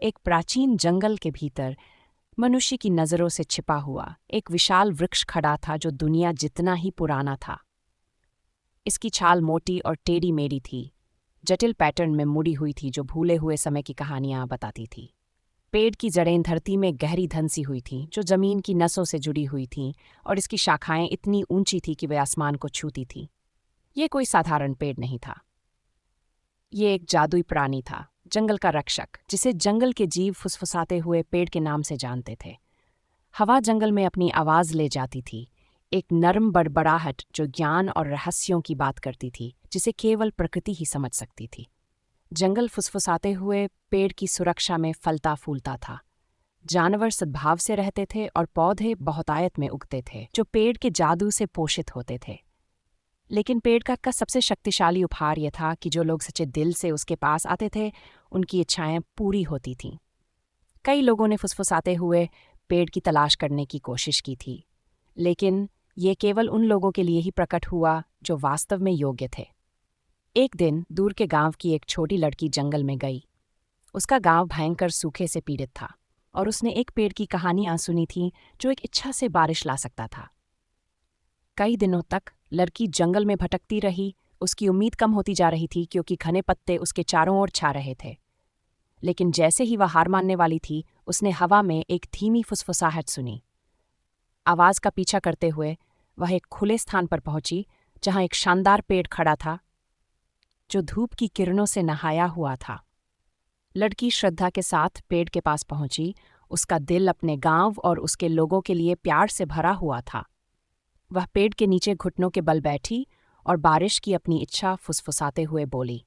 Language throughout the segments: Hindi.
एक प्राचीन जंगल के भीतर मनुष्य की नज़रों से छिपा हुआ एक विशाल वृक्ष खड़ा था जो दुनिया जितना ही पुराना था। इसकी छाल मोटी और टेढ़ी मेढ़ी थी, जटिल पैटर्न में मुड़ी हुई थी जो भूले हुए समय की कहानियां बताती थी। पेड़ की जड़ें धरती में गहरी धंसी हुई थीं जो जमीन की नसों से जुड़ी हुई थीं और इसकी शाखाएं इतनी ऊंची थी कि वे आसमान को छूती थीं। ये कोई साधारण पेड़ नहीं था। ये एक जादुई प्राणी था, जंगल का रक्षक, जिसे जंगल के जीव फुसफुसाते हुए पेड़ के नाम से जानते थे। हवा जंगल में अपनी आवाज़ ले जाती थी, एक नरम बड़बड़ाहट जो ज्ञान और रहस्यों की बात करती थी, जिसे केवल प्रकृति ही समझ सकती थी। जंगल फुसफुसाते हुए पेड़ की सुरक्षा में फलता फूलता था। जानवर सद्भाव से रहते थे और पौधे बहुतायत में उगते थे जो पेड़ के जादू से पोषित होते थे। लेकिन पेड़ का सबसे शक्तिशाली उपहार यह था कि जो लोग सच्चे दिल से उसके पास आते थे, उनकी इच्छाएं पूरी होती थीं। कई लोगों ने फुसफुसाते हुए पेड़ की तलाश करने की कोशिश की थी, लेकिन ये केवल उन लोगों के लिए ही प्रकट हुआ जो वास्तव में योग्य थे। एक दिन दूर के गांव की एक छोटी लड़की जंगल में गई। उसका गांव भयंकर सूखे से पीड़ित था और उसने एक पेड़ की कहानियां सुनी थी जो एक इच्छा से बारिश ला सकता था। कई दिनों तक लड़की जंगल में भटकती रही। उसकी उम्मीद कम होती जा रही थी क्योंकि घने पत्ते उसके चारों ओर छा रहे थे। लेकिन जैसे ही वह हार मानने वाली थी, उसने हवा में एक धीमी फुसफुसाहट सुनी। आवाज़ का पीछा करते हुए वह एक खुले स्थान पर पहुंची जहां एक शानदार पेड़ खड़ा था जो धूप की किरणों से नहाया हुआ था। लड़की श्रद्धा के साथ पेड़ के पास पहुंची। उसका दिल अपने गांव और उसके लोगों के लिए प्यार से भरा हुआ था। वह पेड़ के नीचे घुटनों के बल बैठी और बारिश की अपनी इच्छा फुसफुसाते हुए बोली।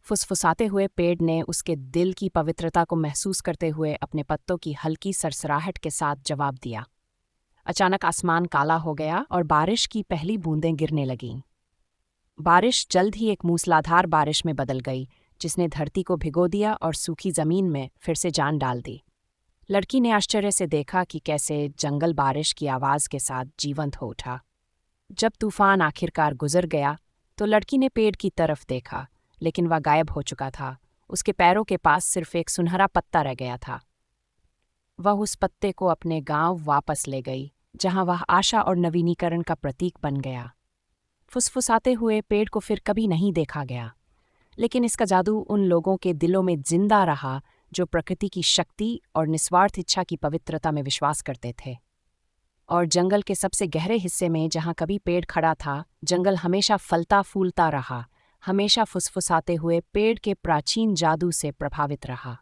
फुसफुसाते हुए पेड़ ने उसके दिल की पवित्रता को महसूस करते हुए अपने पत्तों की हल्की सरसराहट के साथ जवाब दिया। अचानक आसमान काला हो गया और बारिश की पहली बूंदें गिरने लगीं। बारिश जल्द ही एक मूसलाधार बारिश में बदल गई, जिसने धरती को भिगो दिया और सूखी जमीन में फिर से जान डाल दी। लड़की ने आश्चर्य से देखा कि कैसे जंगल बारिश की आवाज़ के साथ जीवंत हो उठा। जब तूफान आखिरकार गुजर गया तो लड़की ने पेड़ की तरफ देखा, लेकिन वह गायब हो चुका था। उसके पैरों के पास सिर्फ एक सुनहरा पत्ता रह गया था। वह उस पत्ते को अपने गांव वापस ले गई, जहां वह आशा और नवीनीकरण का प्रतीक बन गया। फुसफुसाते हुए पेड़ को फिर कभी नहीं देखा गया, लेकिन इसका जादू उन लोगों के दिलों में जिंदा रहा जो प्रकृति की शक्ति और निस्वार्थ इच्छा की पवित्रता में विश्वास करते थे। और जंगल के सबसे गहरे हिस्से में जहां कभी पेड़ खड़ा था, जंगल हमेशा फलता फूलता रहा, हमेशा फुसफुसाते हुए पेड़ के प्राचीन जादू से प्रभावित रहा।